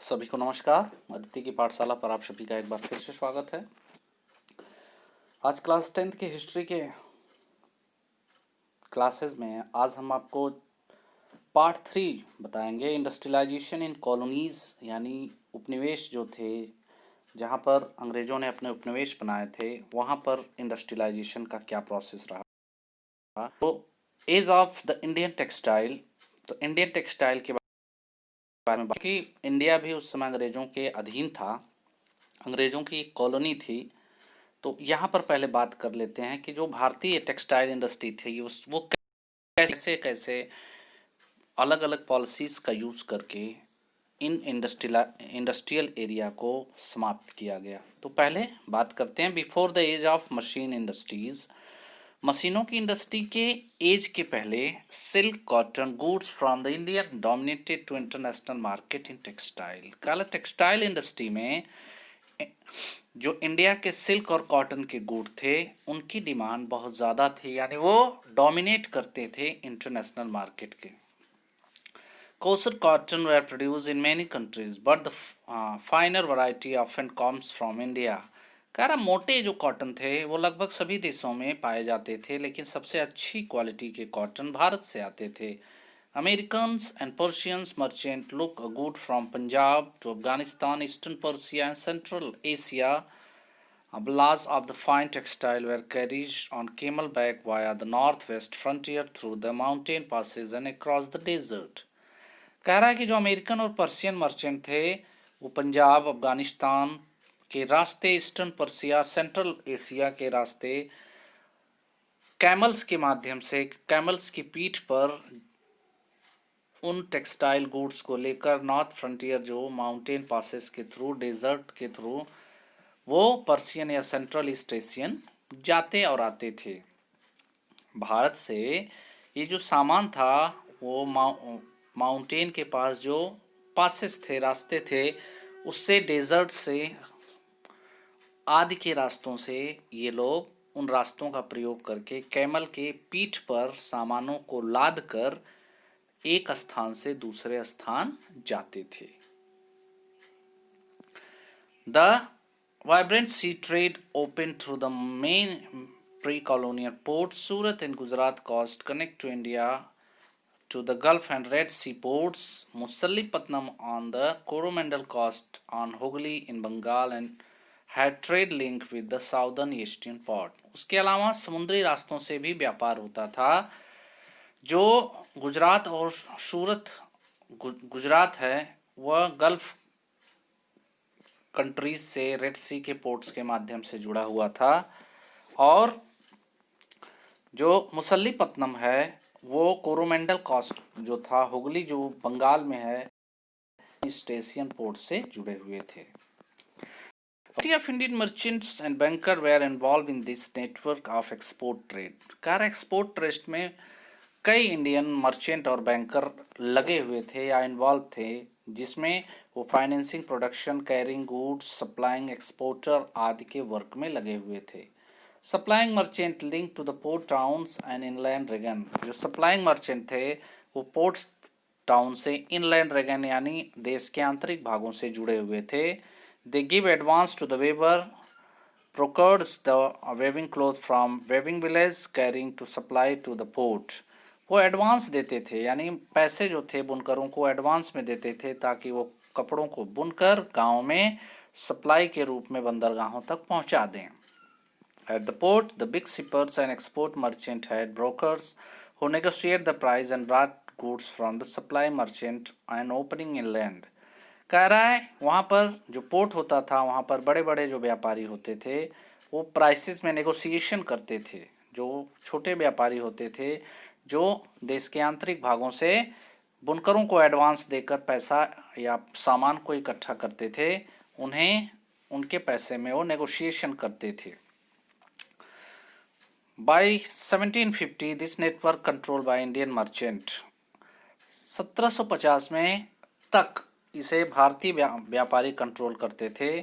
सभी को नमस्कार। अदिति की पाठशाला पर आप सभी का एक बार फिर से स्वागत है। आज क्लास 10th के हिस्ट्री के क्लासेस में आज हम आपको पार्ट 3 बताएंगे। इंडस्ट्रियलाइजेशन इन कॉलोनीज, यानी उपनिवेश जो थे, जहाँ पर अंग्रेज़ों ने अपने उपनिवेश बनाए थे, वहाँ पर इंडस्ट्रियलाइजेशन का क्या प्रोसेस रहा। तो age of the Indian textile, तो इंडियन टेक्सटाइल के बारे में, कि इंडिया भी उस समय अंग्रेज़ों के अधीन था, अंग्रेज़ों की एक कॉलोनी थी। तो यहाँ पर पहले बात कर लेते हैं कि जो भारतीय टेक्सटाइल इंडस्ट्री थी वो कैसे कैसे अलग अलग पॉलिसीज़ का यूज़ करके इन इंडस्ट्रियल एरिया को समाप्त किया गया। तो पहले बात करते हैं before the age of machine industries. मशीनों की इंडस्ट्री के एज के पहले silk cotton goods from the Indian dominated to international market in textile. कल टेक्सटाइल इंडस्ट्री में जो इंडिया के सिल्क और कॉटन के गुड थे उनकी डिमांड बहुत ज़्यादा थी, यानी वो डोमिनेट करते थे इंटरनेशनल मार्केट के। Coarser cotton were produce in many countries but the finer variety often comes from India. कह रहा मोटे जो कॉटन थे वो लगभग सभी देशों में पाए जाते थे, लेकिन सबसे अच्छी क्वालिटी के कॉटन भारत से आते थे। Americans and Persians merchant look good from Punjab to Afghanistan, Eastern Persia and Central Asia. Ballas of the fine textile were carried on camelback via the northwest frontier through the mountain passes and across the desert. कह रहा है कि जो American और Persian merchant थे वो पंजाब, अफगानिस्तान के रास्ते, ईस्टर्न पर्सिया, सेंट्रल एशिया के रास्ते कैमल्स के माध्यम से, कैमल्स की पीठ पर उन टेक्सटाइल गुड्स को लेकर नॉर्थ फ्रंटियर जो माउंटेन पासेस के थ्रू, डेजर्ट के थ्रू वो पर्शियन या सेंट्रल ईस्ट एशियन जाते और आते थे। भारत से ये जो सामान था वो माउंटेन के पास जो पासेस थे, रास्ते थे, उससे, डेजर्ट से, आदि के रास्तों से ये लोग उन रास्तों का प्रयोग करके कैमल के पीठ पर सामानों को लाद कर एक स्थान से दूसरे स्थान जाते थे। The vibrant sea trade opened through the main pre-colonial ports. Surat in Gujarat coast connect to India to the Gulf and Red Sea ports. Musallipatnam on the Coromandel coast on Hooghly in Bengal and had trade link with the southern eastern port. उसके अलावा समुद्री रास्तों से भी व्यापार होता था। जो गुजरात और सूरत, गुजरात है वह गल्फ कंट्रीज से, रेड सी के पोर्ट्स के माध्यम से जुड़ा हुआ था, और जो मुसल्लीपत्तनम है वो कोरोमेंडल कोस्ट जो था, हुगली जो बंगाल में है, ईस्ट एशियन पोर्ट से जुड़े हुए थे। of Indian merchants and bankers were involved in this network of export trade। Car export trade में कई इंडियन मर्चेंट और बैंकर लगे हुए थे या इन्वॉल्व थे, जिसमें वो financing, production, carrying goods, supplying, exporter आदि के वर्क में लगे हुए थे। Supplying merchant link to the port towns and inland region. जो सप्लाइंग मर्चेंट थे वो पोर्ट टाउन से इनलैंड रेगन यानी देश के आंतरिक भागों से जुड़े हुए थे। They give advance to the weaver procures the weaving cloth from weaving village carrying to supply to the port। वो एडवांस देते थे, यानी पैसे जो थे बुनकरों को एडवांस में देते थे ताकि वो कपड़ों को बुनकर गांव में सप्लाई के रूप में बंदरगाहों तक पहुंचा दें। At the port, the big shippers and export merchant had brokers who negotiate the price and brought goods from the supply merchant and opening inland। कह रहा है वहाँ पर जो पोर्ट होता था वहाँ पर बड़े बड़े जो व्यापारी होते थे वो प्राइसेस में नेगोशिएशन करते थे। जो छोटे व्यापारी होते थे जो देश के आंतरिक भागों से बुनकरों को एडवांस देकर पैसा या सामान को इकट्ठा करते थे, उन्हें उनके पैसे में वो नेगोशिएशन करते थे। By 1750 this network control by Indian merchant. 1750 में तक इसे भारतीय व्यापारी कंट्रोल करते थे।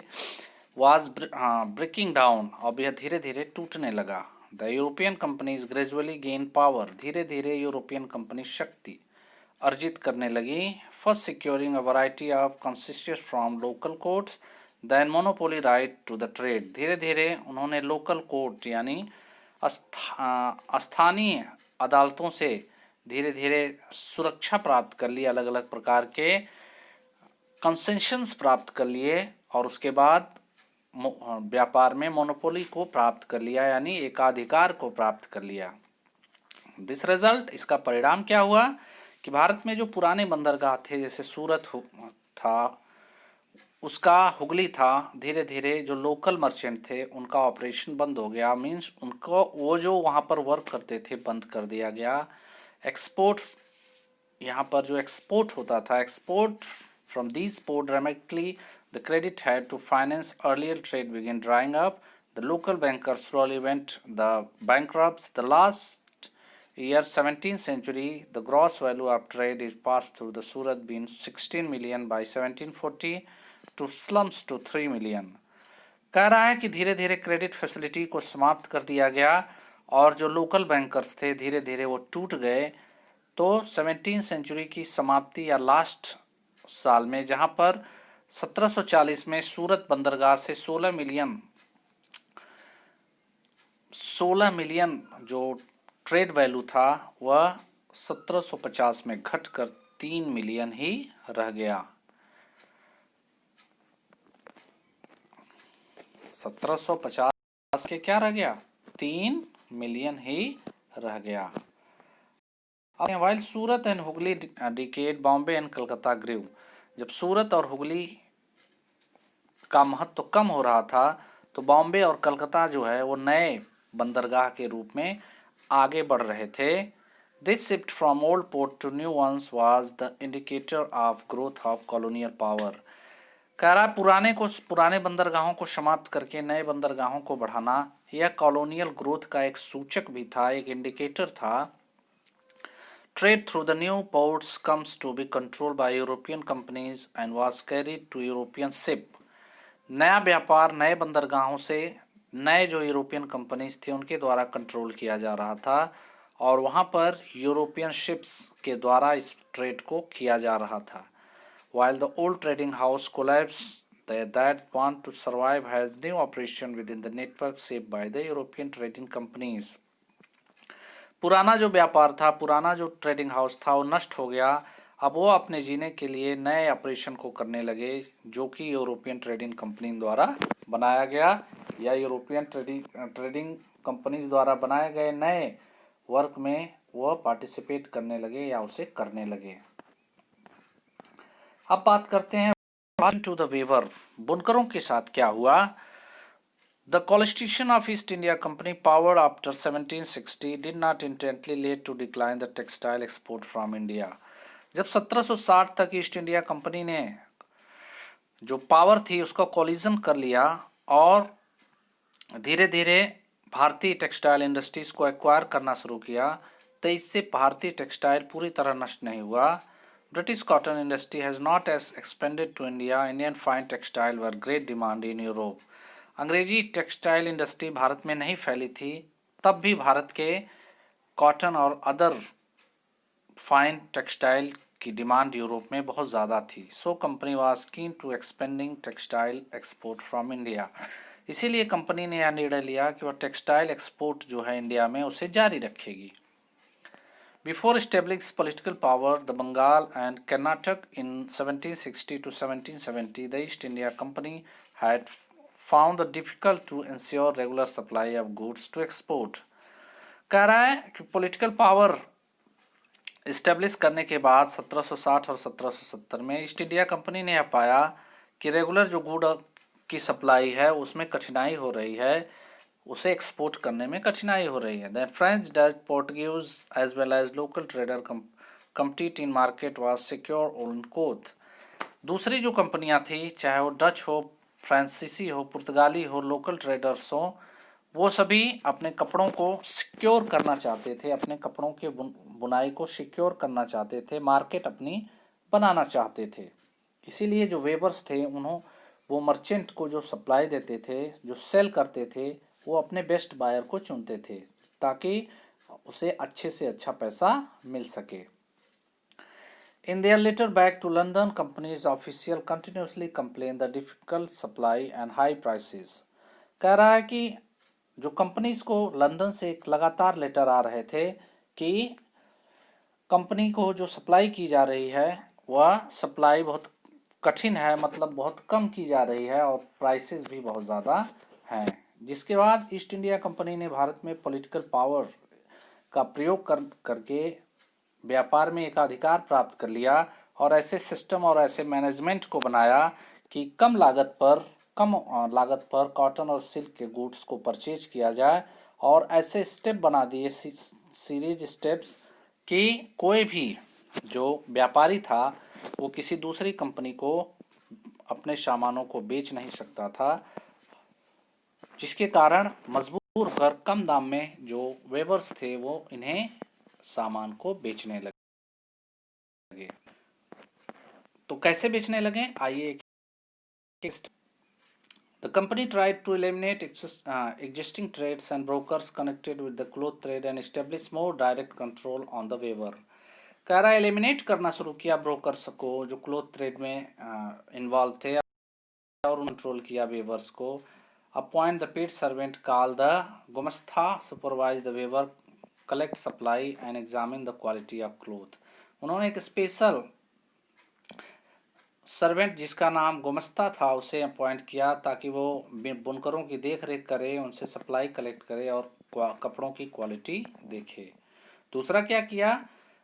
वाज ब्रेकिंग डाउन, अब यह धीरे धीरे टूटने लगा। The European companies gradually gain power, धीरे धीरे यूरोपियन कंपनी शक्ति अर्जित करने लगी। first securing a variety of concessions from local courts, then monopoly right to the trade। धीरे धीरे उन्होंने लोकल कोर्ट यानी स्थानीय अदालतों से धीरे धीरे सुरक्षा प्राप्त कर ली, अलग अलग प्रकार के कंसेशंस प्राप्त कर लिए और उसके बाद व्यापार में मोनोपोली को प्राप्त कर लिया यानी एकाधिकार को प्राप्त कर लिया। दिस रिजल्ट, इसका परिणाम क्या हुआ कि भारत में जो पुराने बंदरगाह थे जैसे सूरत था, उसका हुगली था, धीरे धीरे जो लोकल मर्चेंट थे उनका ऑपरेशन बंद हो गया। मीन्स उनको वो जो वहाँ पर वर्क करते थे बंद कर दिया गया। एक्सपोर्ट, यहाँ पर जो एक्सपोर्ट होता था, export from these port dramatically the credit had to finance earlier trade began drying up, the local bankers slowly went the bankrupts। The last year 17th century, the gross value of trade is passed through the Surat being 16 million by 1740 to slums to 3 million। कह रहा है कि धीरे धीरे credit facility को समाप्त कर दिया गया और जो लोकल बैंकर्स थे धीरे धीरे वो टूट गए। तो 17th सेंचुरी की समाप्ति या लास्ट साल में, जहाँ पर 1740 में सूरत बंदरगाह से 16 मिलियन जो ट्रेड वैल्यू था वह 1750 में घटकर 3 मिलियन ही रह गया। 1750 के क्या रह गया, 3 मिलियन ही रह गया। While Surat and Hooghly decayed, Bombay and Calcutta grew. जब सूरत और हुगली का महत्व तो कम हो रहा था तो बॉम्बे और कलकत्ता जो है वो नए बंदरगाह के रूप में आगे बढ़ रहे थे। This shift from old port to new ones was the indicator of growth of colonial power. कह रहा पुराने बंदरगाहों को समाप्त करके नए बंदरगाहों को बढ़ाना यह कॉलोनियल ग्रोथ का एक सूचक भी था, एक इंडिकेटर था। Trade through the new ports comes to be controlled by European companies and was carried to European ship. नया व्यापार नए बंदरगाहों से नए जो यूरोपियन कंपनीज थी उनके द्वारा कंट्रोल किया जा रहा था और वहाँ पर यूरोपियन शिप्स के द्वारा इस ट्रेड को किया जा रहा था। While the old trading house collapsed, that want to survive has new operation within the network shaped by the European trading companies। पुराना जो व्यापार था, पुराना जो ट्रेडिंग हाउस था वो नष्ट हो गया। अब वो अपने जीने के लिए नए ऑपरेशन को करने लगे जो कि यूरोपियन ट्रेडिंग कंपनी द्वारा बनाया गया या यूरोपियन ट्रेडिंग कंपनीज द्वारा बनाए गए नए वर्क में वह पार्टिसिपेट करने लगे या उसे करने लगे। अब बात करते हैं टू द वेवर, बुनकरों के साथ क्या हुआ। The Constitution of East India Company, powered after 1760, did not intently lead to decline the textile export from India। जब 1760 तक ईस्ट इंडिया कंपनी ने जो पावर थी उसका कोलिजन कर लिया और धीरे धीरे भारतीय टेक्सटाइल इंडस्ट्रीज को एक्वायर करना शुरू किया, तो इससे भारतीय टेक्सटाइल पूरी तरह नष्ट नहीं हुआ। British cotton industry has not as expanded to India, Indian fine textile were great demand in Europe. अंग्रेजी टेक्सटाइल इंडस्ट्री भारत में नहीं फैली थी, तब भी भारत के कॉटन और अदर फाइन टेक्सटाइल की डिमांड यूरोप में बहुत ज़्यादा थी। So company was keen to expanding textile export from India. इसीलिए कंपनी ने यह निर्णय लिया कि वह टेक्सटाइल एक्सपोर्ट जो है इंडिया में उसे जारी रखेगी। Before establishing political power, the Bengal and Karnataka in 1760 to 1770, the East India Company had found it difficult to ensure regular supply of goods to export। कह रहा है कि पॉलिटिकल पावर इस्टेब्लिश करने के बाद 1760 और 1770 में ईस्ट इंडिया कंपनी ने यह पाया कि रेगुलर जो गुड की सप्लाई है उसमें कठिनाई हो रही है, उसे एक्सपोर्ट करने में कठिनाई हो रही है। Then French, Dutch, Portuguese as well as local trader compete in market was secure on cloth. दूसरी जो कंपनियां थी, चाहे वो डच हो, फ्रांसीसी हो, पुर्तगाली हो, लोकल ट्रेडर्स हो, वो सभी अपने कपड़ों को सिक्योर करना चाहते थे, अपने कपड़ों के बुनाई को सिक्योर करना चाहते थे, मार्केट अपनी बनाना चाहते थे। इसीलिए जो वेवर्स थे वो मर्चेंट को जो सप्लाई देते थे, जो सेल करते थे, वो अपने बेस्ट बायर को चुनते थे ताकि उसे अच्छे से अच्छा पैसा मिल सके। In their letter back to London, company's official continuously complain the difficult supply and high prices. कह रहा है कि जो कंपनीज को लंदन से एक लगातार लेटर आ रहे थे कि कंपनी को जो सप्लाई की जा रही है वह सप्लाई बहुत कठिन है, मतलब बहुत कम की जा रही है और प्राइसेस भी बहुत ज़्यादा हैं। जिसके बाद ईस्ट इंडिया कंपनी ने भारत में पॉलिटिकल पावर का प्रयोग करके व्यापार में एक अधिकार प्राप्त कर लिया और ऐसे सिस्टम और ऐसे मैनेजमेंट को बनाया कि कम लागत पर कॉटन और सिल्क के गुड्स को परचेज किया जाए और ऐसे स्टेप बना दिए, सीरीज स्टेप्स, कि कोई भी जो व्यापारी था वो किसी दूसरी कंपनी को अपने सामानों को बेच नहीं सकता था, जिसके कारण मजबूर होकर कम दाम में जो वेवर्स थे वो इन्हें सामान को बेचने लगे। तो कैसे बेचने लगे, आइए। The company tried to eliminate existing trades and brokers connected with the cloth trade and establish more direct control on the weaver. कह रहा है एलिमिनेट करना शुरू किया ब्रोकर्स को जो क्लोथ ट्रेड में इन्वॉल्व थे और कंट्रोल किया वेवर्स को। Appoint the paid servant call the gumasta supervise the weaver, collect supply and examine the quality of cloth. उन्होंने एक स्पेशल सर्वेंट जिसका नाम गुमस्ता था उसे अपॉइंट किया ताकि वो बुनकरों की देख रेख करे, उनसे सप्लाई कलेक्ट करे और कपड़ों की क्वालिटी देखे। दूसरा क्या किया,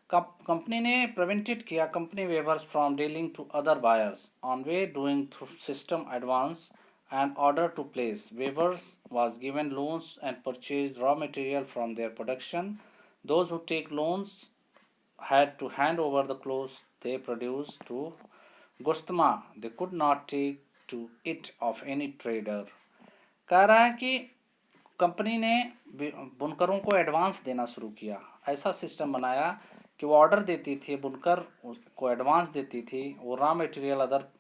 कंपनी ने प्रिवेंटेड किया company weavers from dealing to other buyers on way doing through system advance and order to place. Weavers was given loans and purchased raw material from their production. Those who take loans had to hand over the clothes they produced to गुस्तमा, they could not take to it of any trader। कह रहा है कि company ने बुनकरों को advance देना शुरू किया, ऐसा सिस्टम बनाया कि वो ऑर्डर देती थी, बुनकर को एडवांस देती थी, वो raw material other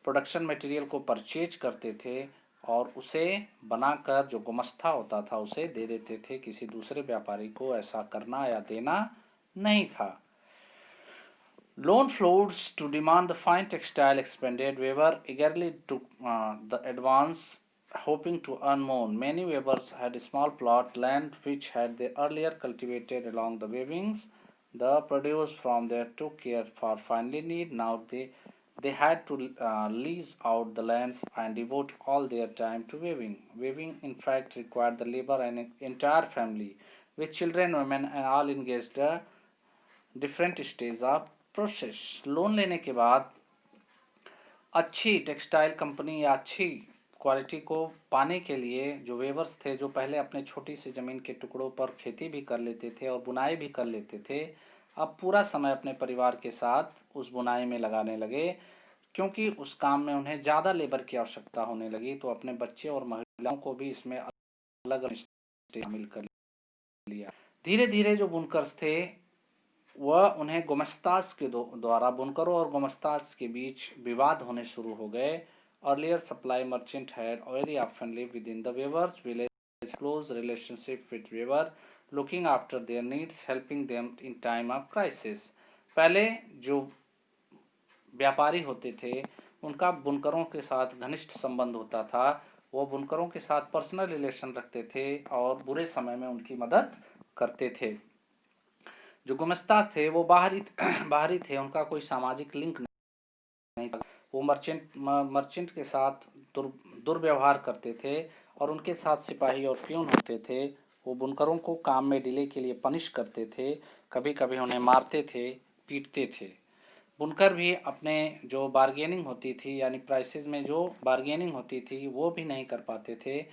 production material को परचेज करते थे और उसे बनाकर जो गुमस्ता होता था उसे दे देते थे, किसी दूसरे व्यापारी को ऐसा करना या देना नहीं था। Loan flows to demand the fine textile expanded. Weaver eagerly took the advance, hoping to earn more. Many weavers had small plot land which had they earlier cultivated along the weavings. The produce from their took care for finally need. Now they had to lease out the lands and devote all their time to weaving. Weaving, in fact, required the labor and an entire family, with children, women, and all engaged different stage of process. Loan लेने के बाद अच्छी textile company या अच्छी quality को पाने के लिए जो वेवर्स थे, जो पहले अपने छोटी सी ज़मीन के टुकड़ों पर खेती भी कर लेते थे और बुनाई भी कर लेते थे, अब पूरा समय अपने परिवार के साथ उस बुनाई में लगाने लगे, क्योंकि उस काम में उन्हें ज़्यादा लेबर की आवश्यकता होने लगी। तो अपने बच्चे और महिलाओं को भी इसमें अलग शामिल कर लिया। धीरे धीरे जो बुनकर्स थे वह उन्हें गुमस्ताज के द्वारा बुनकरों और गुमस्ताज के बीच विवाद होने शुरू हो गए। Earlier supply merchant had very often live with in the weavers village, close relationship with weaver, looking after their needs, helping them in time of crisis. पहले जो व्यापारी होते थे उनका बुनकरों के साथ घनिष्ठ संबंध होता था, वो बुनकरों के साथ पर्सनल रिलेशन रखते थे और बुरे समय में उनकी मदद करते थे। जो गुमस्ता थे वो बाहरी थे, उनका कोई सामाजिक लिंक नहीं था। वो मर्चेंट के साथ दुर्व्यवहार करते थे और उनके साथ सिपाही और प्यून होते थे। वो बुनकरों को काम में डिले के लिए पनिश करते थे, कभी कभी उन्हें मारते थे, पीटते थे। बुनकर भी अपने जो बार्गेनिंग होती थी, यानी प्राइसेस में जो बार्गेनिंग होती थी, वो भी नहीं कर पाते थे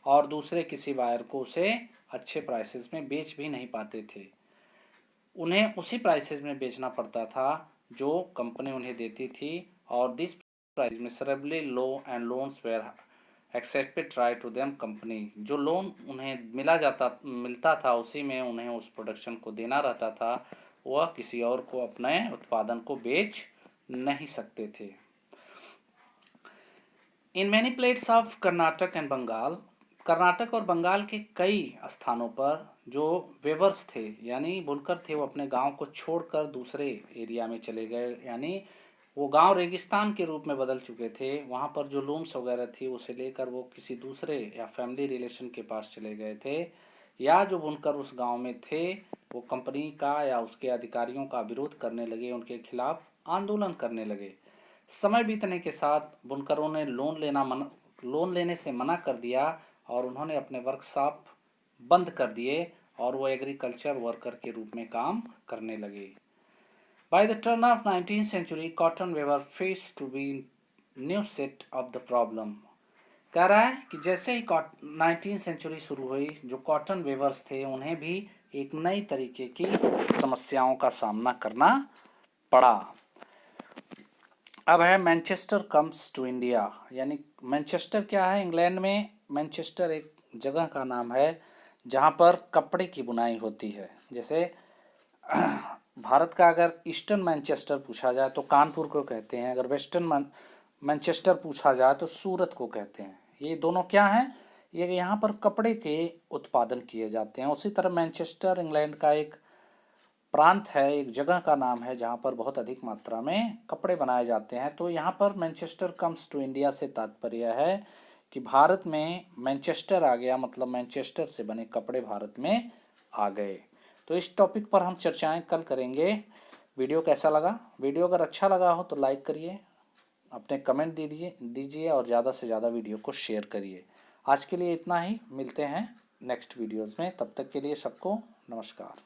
और दूसरे किसी बायर को उसे अच्छे प्राइसेस में बेच भी नहीं पाते थे। उन्हें उसी प्राइसेस में बेचना पड़ता था जो कंपनी उन्हें देती थी और this price miserably low and loans were accepted try to them. Company जो लोन उन्हें मिलता था उसी में उन्हें उस प्रोडक्शन को देना रहता था, वह किसी और को अपने उत्पादन को बेच नहीं सकते थे। In many places of Karnataka and Bengal, Karnataka और बंगाल के कई स्थानों पर जो वेवर्स थे यानी बुनकर थे, वो अपने गांव को छोड़कर दूसरे एरिया में चले गए, यानी वो गांव रेगिस्तान के रूप में बदल चुके थे। वहां पर जो लूम्स वगैरह थी उसे लेकर वो किसी दूसरे या फैमिली रिलेशन के पास चले गए थे, या जो बुनकर उस गांव में थे वो कंपनी का या उसके अधिकारियों का विरोध करने लगे, उनके खिलाफ आंदोलन करने लगे। समय बीतने के साथ बुनकरों ने लोन लेने से मना कर दिया और उन्होंने अपने वर्कशॉप बंद कर दिए और वो एग्रीकल्चर वर्कर के रूप में काम करने लगे। By the turn of 19th century, cotton weaver faced to be new set of the problem. कह रहा है कि जैसे ही 19th सेंचुरी शुरू हुई, जो कॉटन वेवर्स थे उन्हें भी एक नई तरीके की समस्याओं का सामना करना पड़ा। अब है मैनचेस्टर कम्स टू इंडिया, यानी मैनचेस्टर क्या है? इंग्लैंड में मैनचेस्टर एक जगह का नाम है जहाँ पर कपड़े की बुनाई होती है। जैसे भारत का अगर ईस्टर्न मैनचेस्टर पूछा जाए तो कानपुर को कहते हैं, अगर वेस्टर्न मैनचेस्टर पूछा जाए तो सूरत को कहते हैं। ये दोनों क्या हैं? ये यहाँ पर कपड़े के उत्पादन किए जाते हैं। उसी तरह मैनचेस्टर इंग्लैंड का एक प्रांत है, एक जगह का नाम है जहाँ पर बहुत अधिक मात्रा में कपड़े बनाए जाते हैं। तो यहाँ पर मैनचेस्टर कम्स टू इंडिया से तात्पर्य है कि भारत में मैनचेस्टर आ गया, मतलब मैनचेस्टर से बने कपड़े भारत में आ गए। तो इस टॉपिक पर हम चर्चाएं कल करेंगे। वीडियो कैसा लगा? वीडियो अगर अच्छा लगा हो तो लाइक करिए, अपने कमेंट दीजिए और ज़्यादा से ज़्यादा वीडियो को शेयर करिए। आज के लिए इतना ही, मिलते हैं नेक्स्ट वीडियोज़ में। तब तक के लिए सबको नमस्कार।